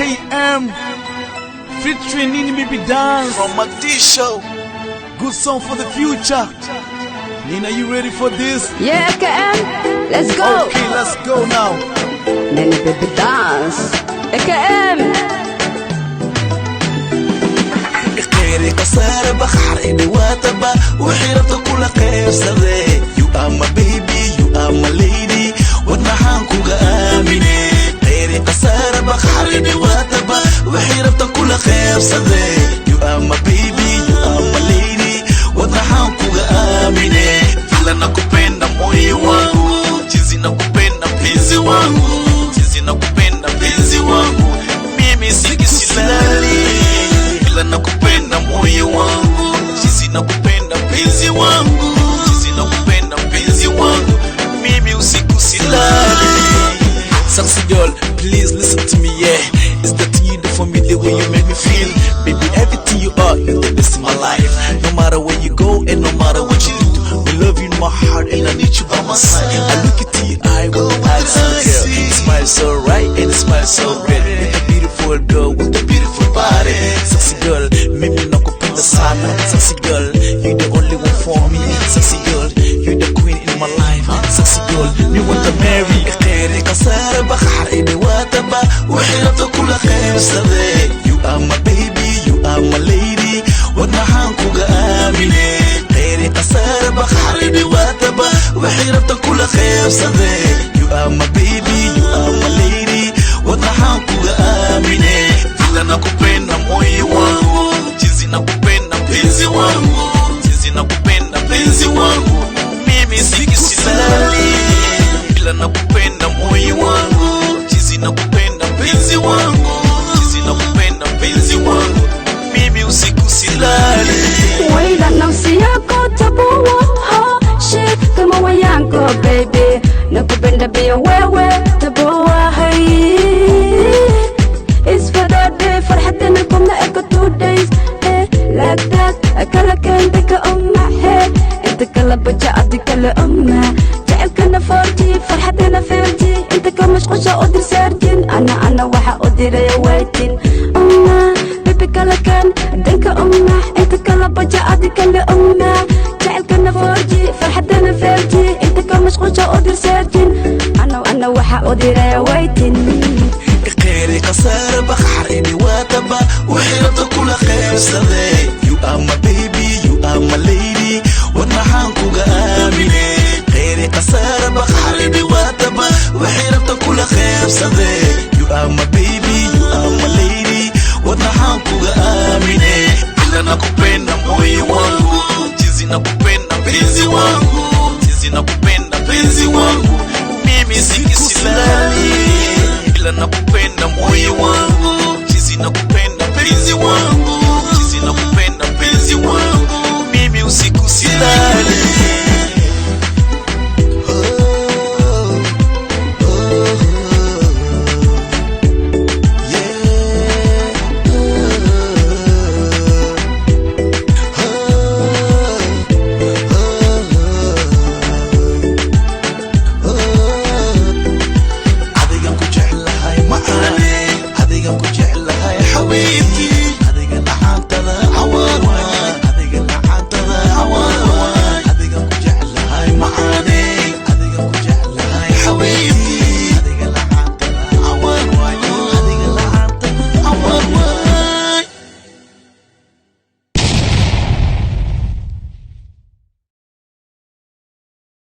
KM featuring Nini Baby Dance from Madisho. Good song for the future. Nina, you ready for this? Yeah, KM, let's go. Okay, let's go now. Nini Baby Dance, KM. غيري قصار بحر إني واتبا وحيرته كل قيصري. You are my baby, you are my lady. ودنحانكو غاميني. غيري قصار بحر إني واتبا وحيرته كل قيصري. You are my baby, you are my lady. ودنحانكو غاميني. Vila nakupenda moyo wangu, jinsi nakupenda mpenzi wangu, jinsi nakupenda mpenzi wangu, mimi sikisilali. Vila nakupenda moyo wangu, jinsi nakupenda mpenzi wangu, jinsi nakupenda mpenzi wangu, mimi usiku silali. Sexy girl, please listen to me, yeah. It's the thing you do for me, the way you make me feel. Baby, everything you are, you're the best in my life. No matter where you go and no matter what you do, we love you in my heart and I need you by my side. I look into your eye with the eyes of a girl. You smile so right and you smile so red. With a beautiful girl with a beautiful body. Sexy girl, mimi nakupenda sana. Sexy girl, you're the only one for me. Sexy girl, you're the queen in my life. Sexy girl, me want to marry. غيري قصار بحر إني واتبا وحيرته كل خير صديق. You are my baby, you are my lady. ودنحانكو غاميني. غيري قصار بحر إني واتبا وحيرته كل خير صديق. You are my baby, you are my lady. ودنحانكو غاميني. Vila nakupenda moyo wangu, jinsi nakupenda mpenzi wangu, jinsi nakupenda mpenzi wangu, mimi sikisilali. Vila nakupenda moyo wangu, jinsi nakupenda mpenzi wangu, jinsi nakupenda mpenzi wangu, mimi usiku silali. Wait, nafsi yako tabuwa shit kama wayanko baby, nakupenda pia wewe tabuwa hai. It's for that day, فرحتنا كنا echo 2 days like that. أكلك عندك أمه أنت كلا بجاءتي كلا أمه جعلكنا فوتي فرحتنا فوتي أنت كمش قشة أدري سردين أنا وحا أدري يا ويتين أمه بيبي كلا كان عندك أمه أنت كلا بجاءتي كلا أمه جعلكنا فوتي فرحتنا فوتي أنت كمش قشة أدري سردين أنا وحا أدري يا ويتين. غيري قصار بحر إني واتبا وحيرته كل خير صديق. You are my baby, you are my lady. ودنحانكو غاميني. غيري قصار بحر إني واتبا وحيرته كل خير صديق. You are my baby, you are my lady. ودنحانكو غاميني. Vila nakupenda moyo wangu, jinsi nakupenda mpenzi wangu, jinsi nakupenda mpenzi wangu, mimi sikisilali. Vila nakupenda moyo wangu,